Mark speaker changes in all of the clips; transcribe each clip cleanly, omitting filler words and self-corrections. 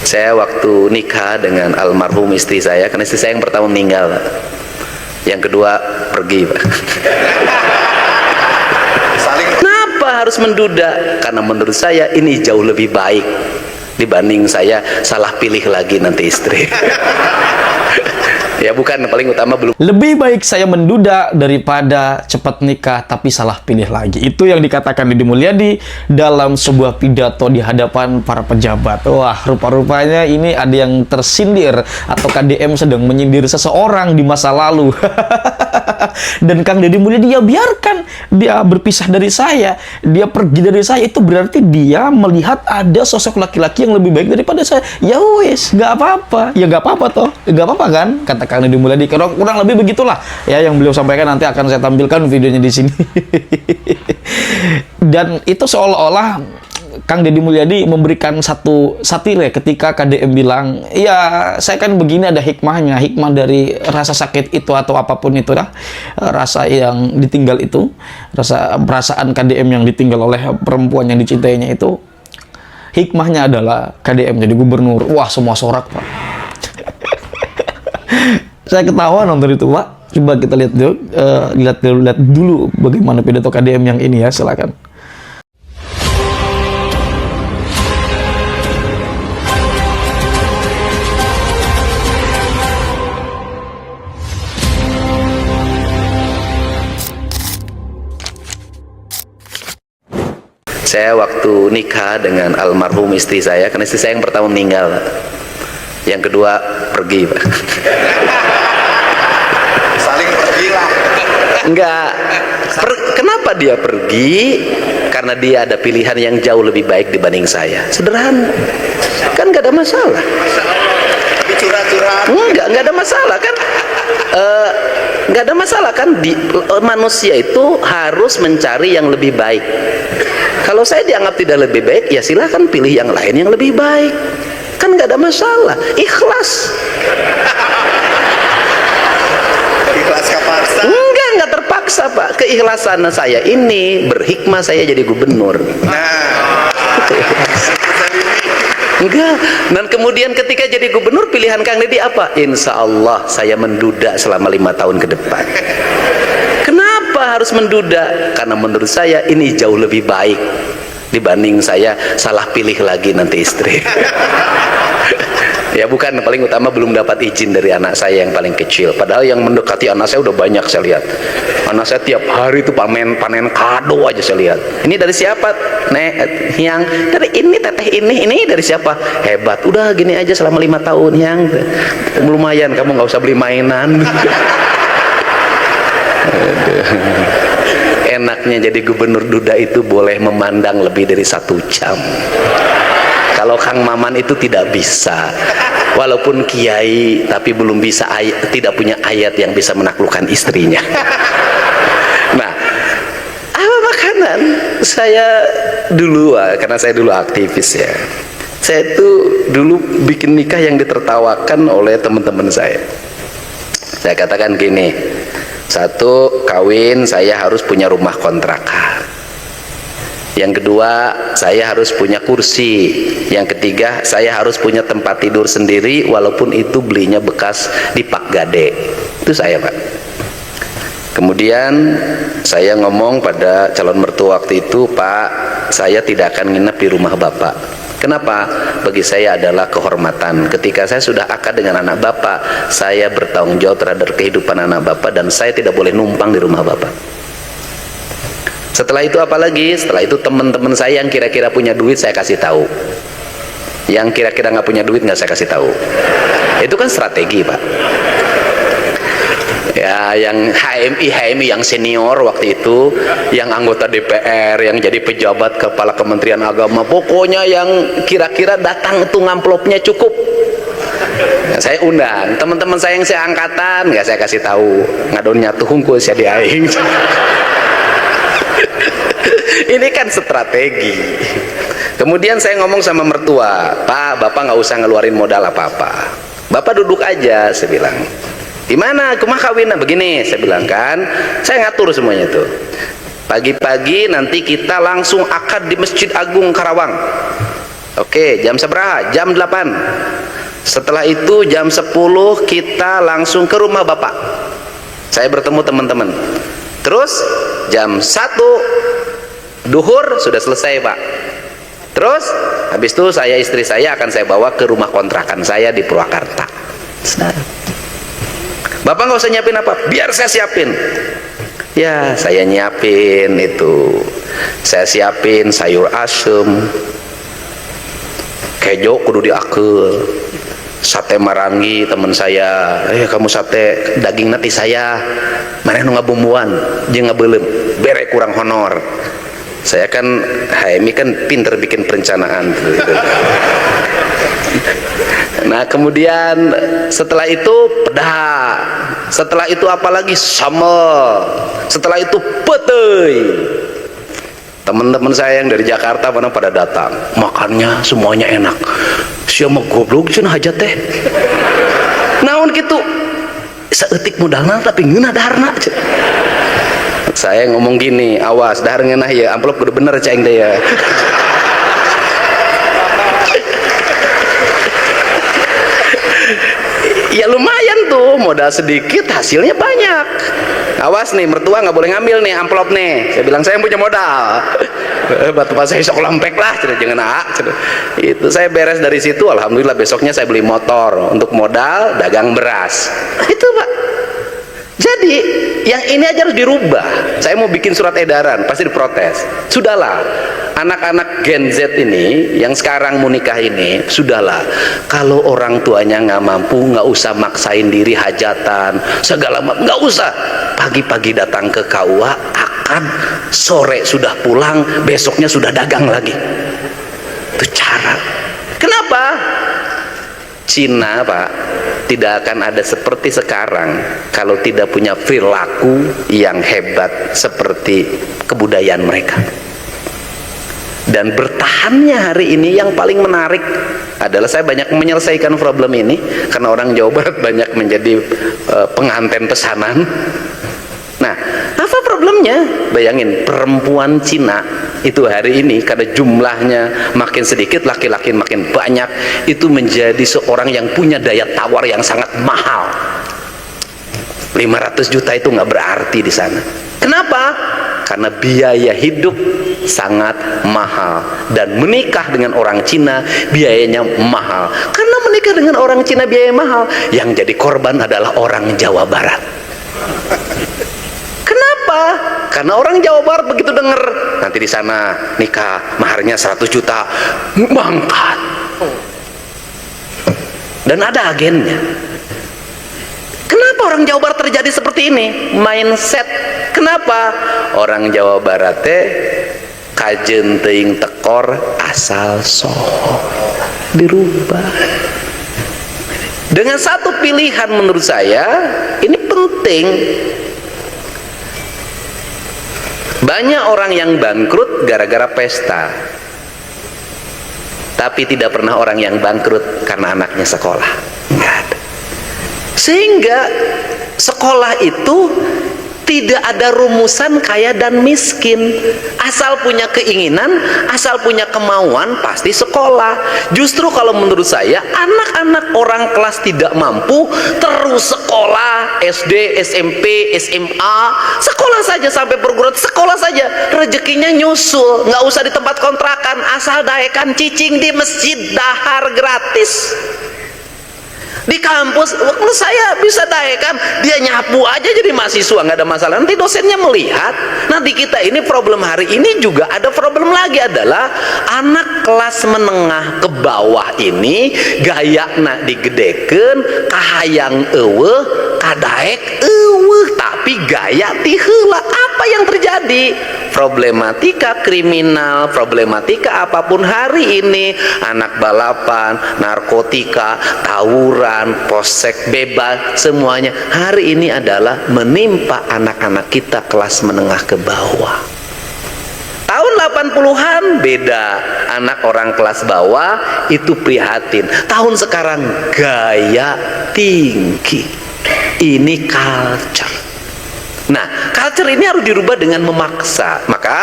Speaker 1: Saya waktu nikah dengan almarhum istri saya, karena istri saya yang pertama meninggal, Pak. Yang kedua pergi, Pak. Kenapa harus menduda? Karena menurut saya ini jauh lebih baik dibanding saya salah pilih lagi nanti istri. Ya bukan, paling utama belum.
Speaker 2: Lebih baik saya menduda daripada cepat nikah tapi salah pilih lagi. Itu yang dikatakan Deddy Mulyadi dalam sebuah pidato di hadapan para pejabat. Wah, rupa-rupanya ini ada yang tersindir atau KDM sedang menyindir seseorang di masa lalu. Dan Kang Deddy Mulyadi, ya biarkan dia berpisah dari saya, dia pergi dari saya, itu berarti dia melihat ada sosok laki-laki yang lebih baik daripada saya. Ya wes, nggak apa-apa. Ya nggak apa-apa toh, nggak apa-apa kan, kata Kang Deddy Mulyadi. Kurang lebih begitulah ya yang beliau sampaikan. Nanti akan saya tampilkan videonya di sini. Dan itu seolah-olah Kang Deddy Mulyadi memberikan satu satire ketika KDM bilang, ya saya kan begini, ada hikmahnya, hikmah dari rasa sakit itu atau apapun itu dah, rasa yang ditinggal itu, perasaan KDM yang ditinggal oleh perempuan yang dicintainya itu, hikmahnya adalah KDM jadi gubernur. Wah, semua sorak, Pak. Saya ketawa nonton itu, Pak. Coba kita lihat dulu, lihat dulu bagaimana pidato KDM yang ini ya, silakan.
Speaker 1: Saya waktu nikah dengan almarhum istri saya, karena istri saya yang pertama meninggal, Pak. Yang kedua pergi, Pak.
Speaker 3: Saling pergi lah.
Speaker 1: Enggak. Kenapa dia pergi? Karena dia ada pilihan yang jauh lebih baik dibanding saya. Sederhana. Kan nggak ada masalah.
Speaker 3: Tapi curhat-curhat.
Speaker 1: Nggak ada masalah kan? Nggak ada masalah kan? Manusia itu harus mencari yang lebih baik. Kalau saya dianggap tidak lebih baik, ya silahkan pilih yang lain yang lebih baik. Kan nggak ada masalah. Ikhlas.
Speaker 3: Ikhlas kepaksa.
Speaker 1: Nggak terpaksa, Pak. Keikhlasan saya ini berhikmah saya jadi gubernur.
Speaker 3: Nah,
Speaker 1: Enggak. Dan kemudian ketika jadi gubernur, pilihan Kang Deddy apa? Insya Allah saya menduda selama 5 tahun ke depan. Kenapa harus menduda? Karena menurut saya ini jauh lebih baik dibanding saya salah pilih lagi nanti istri. Ya bukan, paling utama belum dapat izin dari anak saya yang paling kecil. Padahal yang mendekati anak saya udah banyak saya lihat. Anak saya tiap hari itu panen kado aja saya lihat. Ini dari siapa? Nek, yang dari ini, teteh ini dari siapa? Hebat. Udah gini aja selama 5 tahun yang lumayan, kamu nggak usah beli mainan. Enaknya jadi gubernur duda itu boleh memandang lebih dari 1 jam. Kalau Kang Maman itu tidak bisa, walaupun kiai tapi belum bisa tidak punya ayat yang bisa menaklukkan istrinya. Nah, apa makanan? Saya dulu, karena saya dulu aktivis ya, saya itu dulu bikin nikah yang ditertawakan oleh teman-teman saya. Saya katakan gini, 1, kawin saya harus punya rumah kontrakan. Yang kedua, saya harus punya kursi. Yang ketiga, saya harus punya tempat tidur sendiri, walaupun itu belinya bekas di Pak Gade. Itu saya, Pak. Kemudian saya ngomong pada calon mertua waktu itu, Pak, saya tidak akan nginep di rumah Bapak. Kenapa? Bagi saya adalah kehormatan. Ketika saya sudah akad dengan anak Bapak, saya bertanggung jawab terhadap kehidupan anak Bapak, dan saya tidak boleh numpang di rumah Bapak. Setelah itu apa lagi? Setelah itu teman-teman saya yang kira-kira punya duit saya kasih tahu. Yang kira-kira nggak punya duit nggak saya kasih tahu. Itu kan strategi, Pak. Ya, yang HMI yang senior waktu itu, yang anggota DPR, yang jadi pejabat kepala Kementerian Agama, pokoknya yang kira-kira datang itu ngamplopnya cukup. Ya, saya undang teman-teman saya yang seangkatan, nggak saya kasih tahu. Ngadonnya tuh hungkul saya diaing. Ini kan strategi. Kemudian saya ngomong sama mertua, Pak, Bapak nggak usah ngeluarin modal apa-apa. Bapak duduk aja, saya bilang. Di mana? Kumaha kawin? Begini, saya bilang kan. Saya ngatur semuanya tuh. Pagi-pagi nanti kita langsung akad di Masjid Agung Karawang. Oke, jam seberapa? Jam 8. Setelah itu jam 10 kita langsung ke rumah bapak. Saya bertemu teman-teman. Terus jam 1 duhur sudah selesai, Pak. Terus habis itu istri saya akan saya bawa ke rumah kontrakan saya di Purwakarta. Bapak nggak usah nyiapin apa, biar saya siapin. Ya, saya nyiapin itu. Saya siapin sayur asem, kejo kudu diakel, sate marangi teman saya. Kamu sate daging nanti saya. Mana nu ngabumbuan, jeung ngabeulem, bere kurang honor. Saya kan HMI kan pinter bikin perencanaan gitu. Nah kemudian setelah itu pedah, setelah itu apalagi sambal, setelah itu petei. Teman-teman saya yang dari Jakarta mana pada datang, makannya semuanya enak. Siapa goblok cenah hajat teh. Naon gitu, saeutik modalna tapi ngeunah daharna. Saya ngomong gini, awas dahar ngeunah ya, amplop kudu bener ceng teh ya. Ya lumayan tuh, modal sedikit hasilnya banyak. Awas nih, mertua nggak boleh ngambil nih amplop nih. Saya bilang saya yang punya modal. Batu pas saya sok lempek lah, jangan itu saya beres dari situ. Alhamdulillah besoknya saya beli motor untuk modal dagang beras. Itu Pak. Jadi yang ini aja harus dirubah. Saya mau bikin surat edaran, pasti diprotes. Sudahlah, anak-anak Gen Z ini yang sekarang mau nikah ini, sudahlah. Kalau orang tuanya nggak mampu, nggak usah maksain diri hajatan, segala macam, nggak usah. Pagi-pagi datang ke KUA, akan sore sudah pulang, besoknya sudah dagang lagi. Itu cara. Kenapa? Cina Pak tidak akan ada seperti sekarang kalau tidak punya perilaku yang hebat seperti kebudayaan mereka. Dan bertahannya hari ini yang paling menarik adalah saya banyak menyelesaikan problem ini karena orang Jawa Barat banyak menjadi pengantin pesanan. Nah, apa problemnya? Bayangin, perempuan Cina itu hari ini karena jumlahnya makin sedikit, laki-laki makin banyak, itu menjadi seorang yang punya daya tawar yang sangat mahal. 500 juta itu nggak berarti di sana. Kenapa? Karena biaya hidup sangat mahal, dan menikah dengan orang Cina biayanya mahal. Karena menikah dengan orang Cina biaya mahal, yang jadi korban adalah orang Jawa Barat. Kenapa? Karena orang Jawa Barat begitu dengar nanti di sana nikah maharnya 100 juta, bangkat. Dan ada agennya. Kenapa orang Jawa Barat terjadi seperti ini? Mindset. Kenapa? Orang Jawa Barat teh kajen teuing tekor asal soho. Dirubah. Dengan satu pilihan menurut saya ini penting. Banyak orang yang bangkrut gara-gara pesta, tapi tidak pernah orang yang bangkrut karena anaknya sekolah. Nggak ada. Sehingga sekolah itu tidak ada rumusan kaya dan miskin. Asal punya keinginan, asal punya kemauan, pasti sekolah. Justru kalau menurut saya, anak-anak orang kelas tidak mampu terus sekolah, SD, SMP, SMA, sekolah saja sampai perguruan, sekolah saja, rezekinya nyusul, nggak usah di tempat kontrakan, asal daekan cicing di masjid, dahar gratis. Di kampus saya bisa daekan, dia nyapu aja jadi mahasiswa, nggak ada masalah. Nanti dosennya melihat. Nanti kita ini problem hari ini juga ada problem lagi, adalah anak kelas menengah ke bawah ini gayana digedeken, kahayang eueuh, kadaek eueuh, tapi gaya ti heula. Apa yang terjadi? Problematika kriminal, problematika apapun hari ini, anak balapan, narkotika, tawuran, posek bebas, semuanya hari ini adalah menimpa anak-anak kita kelas menengah ke bawah. Tahun 80-an beda, anak orang kelas bawah itu prihatin. Tahun sekarang gaya tinggi. Ini culture. Nah, culture ini harus dirubah dengan memaksa. Maka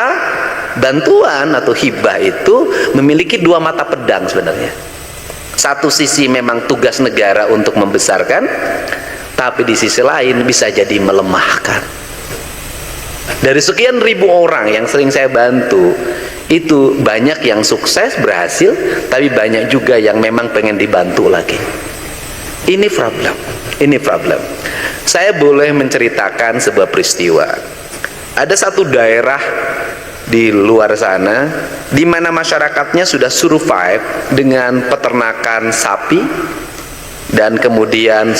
Speaker 1: bantuan atau hibah itu memiliki dua mata pedang sebenarnya. Satu sisi memang tugas negara untuk membesarkan, tapi di sisi lain bisa jadi melemahkan. Dari sekian ribu orang yang sering saya bantu, itu banyak yang sukses berhasil, tapi banyak juga yang memang pengen dibantu lagi. Ini problem, ini problem. Saya boleh menceritakan sebuah peristiwa. Ada satu daerah di luar sana di mana masyarakatnya sudah survive dengan peternakan sapi dan kemudian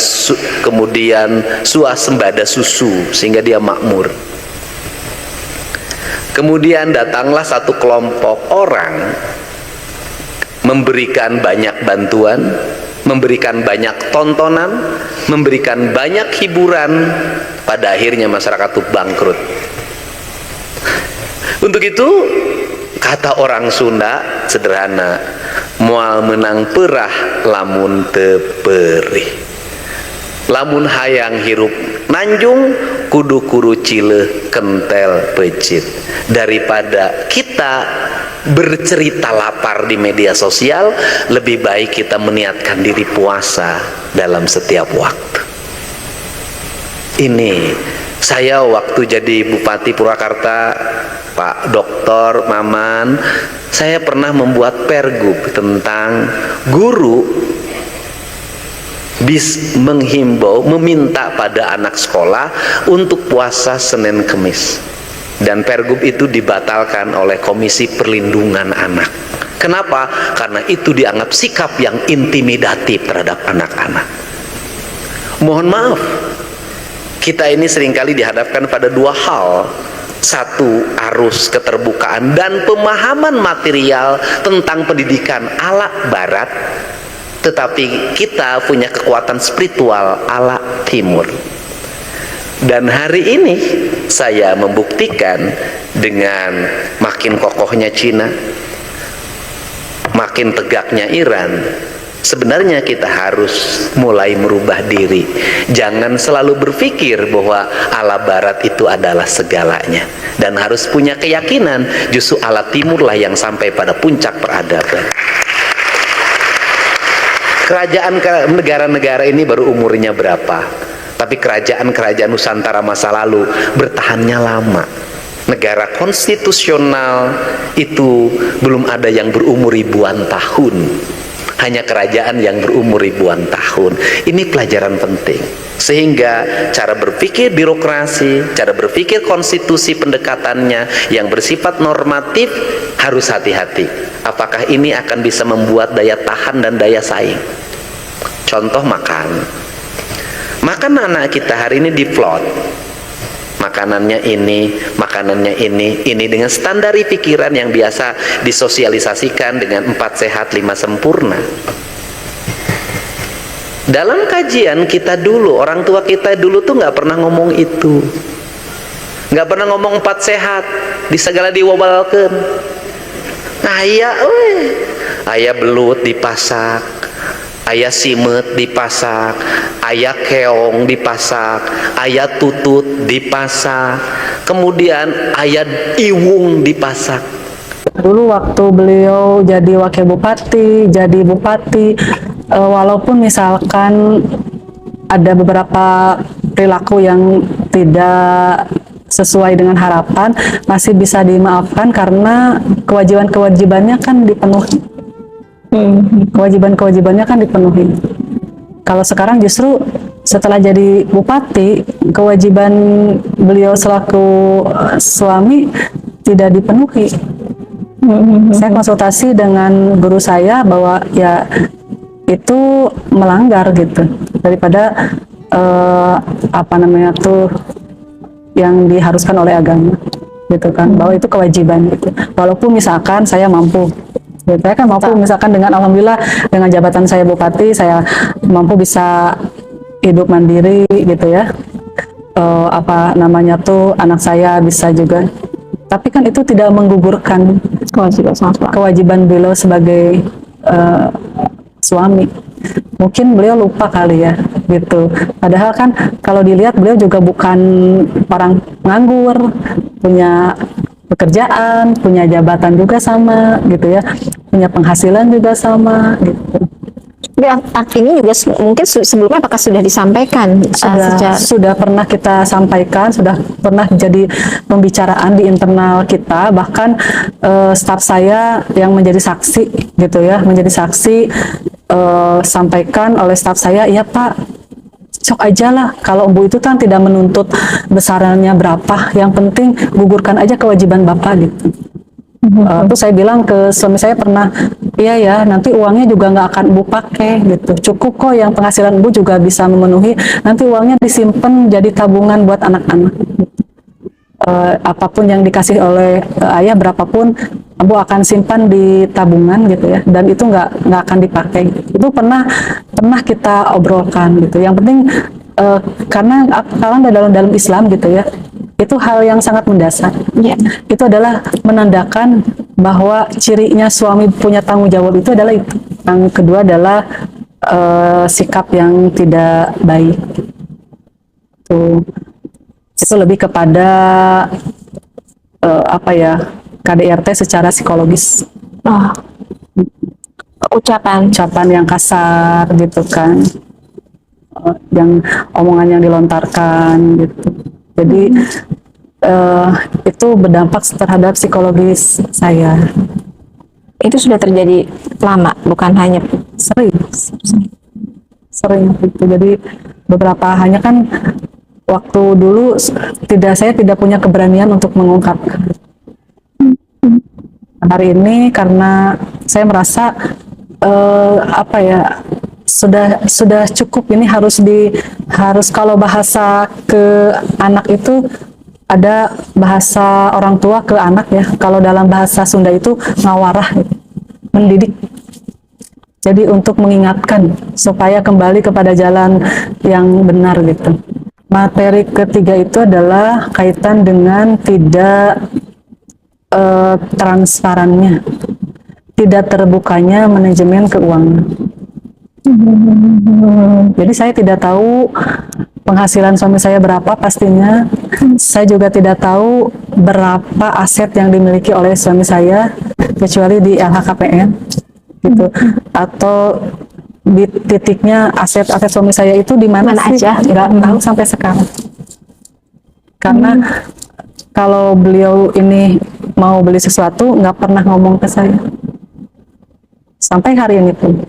Speaker 1: swasembada susu sehingga dia makmur. Kemudian datanglah satu kelompok orang memberikan banyak bantuan, memberikan banyak tontonan, memberikan banyak hiburan. Pada akhirnya masyarakat itu bangkrut. Untuk itu kata orang Sunda sederhana, moal menang perah lamun teu perih. Lamun hayang hirup nanjung kudu kuru cileh kentel pecit. Daripada kita bercerita lapar di media sosial, lebih baik kita meniatkan diri puasa dalam setiap waktu. Ini saya waktu jadi Bupati Purwakarta, Pak Doktor Maman, saya pernah membuat pergub tentang guru menghimbau, meminta pada anak sekolah untuk puasa Senin Kemis, dan pergub itu dibatalkan oleh Komisi Perlindungan Anak. Kenapa? Karena itu dianggap sikap yang intimidatif terhadap anak-anak. Mohon maaf, kita ini seringkali dihadapkan pada dua hal. Satu, arus keterbukaan dan pemahaman material tentang pendidikan ala Barat, tetapi kita punya kekuatan spiritual ala Timur. Dan hari ini saya membuktikan dengan makin kokohnya Cina, makin tegaknya Iran, sebenarnya kita harus mulai merubah diri. Jangan selalu berpikir bahwa ala Barat itu adalah segalanya, dan harus punya keyakinan justru ala Timurlah yang sampai pada puncak peradaban. Kerajaan negara-negara ini baru umurnya berapa, tapi kerajaan-kerajaan Nusantara masa lalu bertahannya lama. Negara konstitusional itu belum ada yang berumur ribuan tahun, hanya kerajaan yang berumur ribuan tahun. Ini pelajaran penting, sehingga cara berpikir birokrasi, cara berpikir konstitusi pendekatannya yang bersifat normatif harus hati-hati. Apakah ini akan bisa membuat daya tahan dan daya saing? Contoh makan anak kita hari ini diplot, makanannya ini dengan standar pikiran yang biasa disosialisasikan dengan 4 sehat 5 sempurna. Dalam kajian kita dulu, orang tua kita dulu tuh nggak pernah ngomong itu, nggak pernah ngomong 4 sehat, di segala diwabalkeun. Aya belut dipasak, aya simet dipasak, aya keong dipasak, aya tutut dipasak, kemudian aya iwung dipasak.
Speaker 4: Dulu waktu beliau jadi wakil bupati, jadi bupati, walaupun misalkan ada beberapa perilaku yang tidak sesuai dengan harapan, masih bisa dimaafkan karena kewajiban-kewajibannya kan dipenuhi. Kewajiban-kewajibannya kan dipenuhi. Kalau sekarang justru setelah jadi bupati, kewajiban beliau selaku suami tidak dipenuhi. Saya konsultasi dengan guru saya bahwa ya itu melanggar gitu, daripada yang diharuskan oleh agama gitu kan, bahwa itu kewajiban gitu. Walaupun misalkan saya mampu, saya kan mampu misalkan dengan alhamdulillah dengan jabatan saya bupati, saya mampu bisa hidup mandiri gitu ya, anak saya bisa juga, tapi kan itu tidak menggugurkan kewajiban beliau sebagai suami. Mungkin beliau lupa kali ya gitu, padahal kan kalau dilihat beliau juga bukan orang nganggur, punya pekerjaan, punya jabatan juga sama gitu ya, punya penghasilan juga sama gitu.
Speaker 5: Ini juga mungkin sebelumnya apakah sudah disampaikan
Speaker 4: Sudah pernah kita sampaikan, sudah pernah jadi pembicaraan di internal kita, bahkan staf saya yang menjadi saksi gitu ya, menjadi saksi, sampaikan oleh staf saya, iya Pak, sok aja lah, kalau Bu itu kan tidak menuntut besarannya berapa, yang penting gugurkan aja kewajiban Bapak gitu. Terus saya bilang ke suami saya pernah, iya ya, nanti uangnya juga nggak akan Bu pakai gitu, cukup kok yang penghasilan Bu juga bisa memenuhi, nanti uangnya disimpan jadi tabungan buat anak-anak. Apapun yang dikasih oleh ayah, berapapun Bu akan simpan di tabungan gitu ya, dan itu nggak akan dipakai. Itu pernah kita obrolkan gitu. Yang penting karena dalam Islam gitu ya, itu hal yang sangat mendasar. Itu adalah menandakan bahwa cirinya suami punya tanggung jawab itu adalah itu. Yang kedua adalah sikap yang tidak baik. Itu lebih kepada KDRT secara psikologis.
Speaker 5: ucapan
Speaker 4: Yang kasar gitu kan, yang omongan yang dilontarkan gitu. Jadi itu berdampak terhadap psikologis saya.
Speaker 5: itu sudah terjadi lama, bukan hanya
Speaker 4: Sering gitu. Jadi beberapa, hanya kan waktu dulu saya tidak punya keberanian untuk mengungkap. Hari ini karena saya merasa sudah cukup, ini harus kalau bahasa ke anak itu ada bahasa orang tua ke anak ya. Kalau dalam bahasa Sunda itu ngawarah, gitu. Mendidik. Jadi untuk mengingatkan supaya kembali kepada jalan yang benar gitu. Materi ketiga itu adalah kaitan dengan tidak transparannya, tidak terbukanya manajemen keuangan. Jadi saya tidak tahu penghasilan suami saya berapa pastinya. Saya juga tidak tahu berapa aset yang dimiliki oleh suami saya, kecuali di LHKPN gitu. Atau di titiknya aset suami saya itu di mana sih?
Speaker 5: aja?
Speaker 4: Nggak tahu sampai sekarang. Karena kalau beliau ini mau beli sesuatu nggak pernah ngomong ke saya sampai hari ini pun.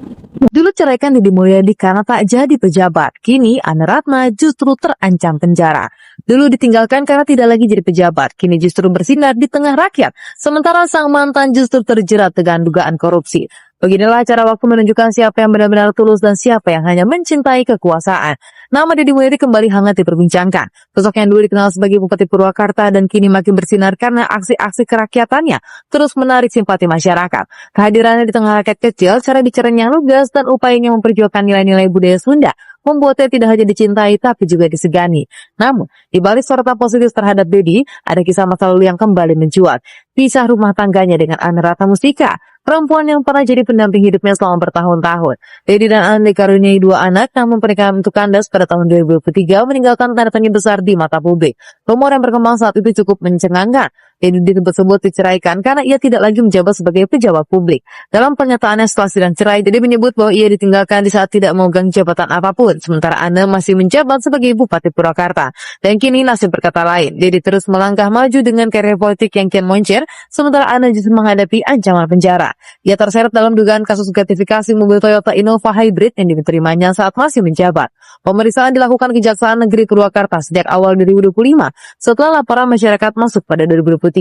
Speaker 6: Dulu ceraikan Deddy Mulyadi karena tak jadi pejabat. Kini Anne Ratna justru terancam penjara. Dulu ditinggalkan karena tidak lagi jadi pejabat. Kini justru bersinar di tengah rakyat. Sementara sang mantan justru terjerat dengan dugaan korupsi. Beginilah cara waktu menunjukkan siapa yang benar-benar tulus dan siapa yang hanya mencintai kekuasaan. Nama Deddy Mulyadi kembali hangat diperbincangkan. Sosok yang dulu dikenal sebagai Bupati Purwakarta dan kini makin bersinar karena aksi-aksi kerakyatannya terus menarik simpati masyarakat. Kehadirannya di tengah rakyat kecil, cara bicaranya yang lugas dan upayanya memperjuangkan nilai-nilai budaya Sunda membuatnya tidak hanya dicintai tapi juga disegani. Namun, di balik sorotan positif terhadap Deddy, ada kisah masa lalu yang kembali mencuat. Kisah rumah tangganya dengan Anne Ratna Mustika, perempuan yang pernah jadi pendamping hidupnya selama bertahun-tahun. Deddy dan Anne dikaruniai 2 anak, namun pernikahan untuk kandas pada tahun 2023 meninggalkan tanda tanya besar di mata publik. Rumor yang berkembang saat itu cukup mencengangkan. Deddy tersebut diceraikan karena ia tidak lagi menjabat sebagai pejabat publik. Dalam pernyataannya setelah sidang cerai, Deddy menyebut bahwa ia ditinggalkan di saat tidak memegang jabatan apapun, sementara Anne masih menjabat sebagai Bupati Purwakarta. Dan kini nasib berkata lain, Deddy terus melangkah maju dengan karir politik yang kian moncer, sementara Anne justru menghadapi ancaman penjara. Ia terseret dalam dugaan kasus gratifikasi mobil Toyota Innova Hybrid yang diterimanya saat masih menjabat. Pemeriksaan dilakukan Kejaksaan Negeri Purwakarta sejak awal 2025, setelah laporan masyarakat masuk pada 2023.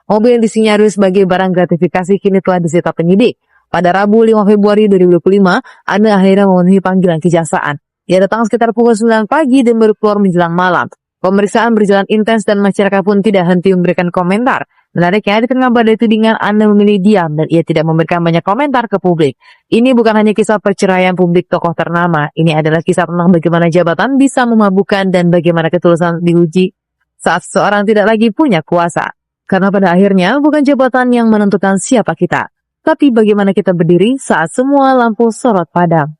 Speaker 6: Mobil yang disinyalir sebagai barang gratifikasi kini telah disita penyidik. Pada Rabu 5 Februari 2025, Anne akhirnya memenuhi panggilan kejaksaan. Ia datang sekitar pukul 9 pagi dan baru keluar menjelang malam. Pemeriksaan berjalan intens dan masyarakat pun tidak henti memberikan komentar. Menariknya, di tengah badai tudingan, Anne memilih diam dan ia tidak memberikan banyak komentar ke publik. Ini bukan hanya kisah perceraian publik tokoh ternama. Ini adalah kisah tentang bagaimana jabatan bisa memabukkan dan bagaimana ketulusan diuji saat seseorang tidak lagi punya kuasa. Karena pada akhirnya bukan jabatan yang menentukan siapa kita, tapi bagaimana kita berdiri saat semua lampu sorot padam.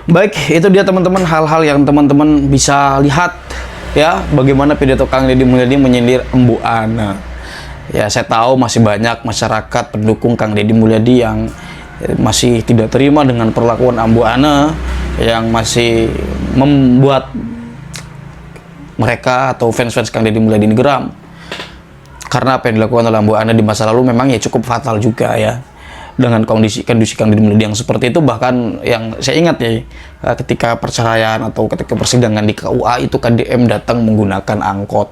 Speaker 2: Baik, itu dia teman-teman hal-hal yang teman-teman bisa lihat ya, bagaimana pidato Kang Deddy Mulyadi menyindir Embu Ana. Ya, saya tahu masih banyak masyarakat pendukung Kang Deddy Mulyadi yang masih tidak terima dengan perlakuan Embu Ana, yang masih membuat mereka atau fans-fans Kang Deddy Mulyadi ini geram. Karena apa yang dilakukan oleh Embu Ana di masa lalu memang ya cukup fatal juga ya. Dengan kondisi Kang Deddy Mulyadi yang seperti itu, bahkan yang saya ingat ya, ketika perceraian atau ketika persidangan di KUA itu KDM datang menggunakan angkot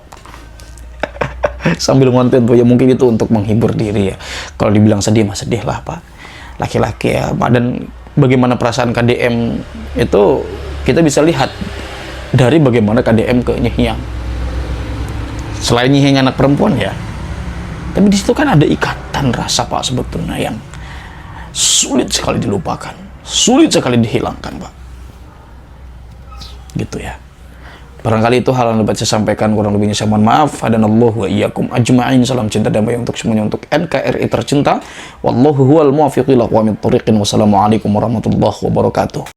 Speaker 2: sambil ngonten tuh ya, mungkin itu untuk menghibur diri ya. Kalau dibilang sedih mah sedih lah Pak, laki-laki ya. Dan bagaimana perasaan KDM itu kita bisa lihat dari bagaimana KDM ke Nyihiang. Selain Nyihiang anak perempuan ya, tapi di situ kan ada ikatan rasa Pak sebetulnya yang sulit sekali dilupakan, sulit sekali dihilangkan Pak, gitu ya. Barangkali itu hal yang dapat saya sampaikan, kurang lebihnya saya mohon maaf. Hadanallahu wa iyyakum ajma'in. Salam cinta damai untuk semuanya, untuk NKRI tercinta. Wallahu huwal muwaffiq ila aqwamit thoriqin. Wassalamualaikum warahmatullahi wabarakatuh.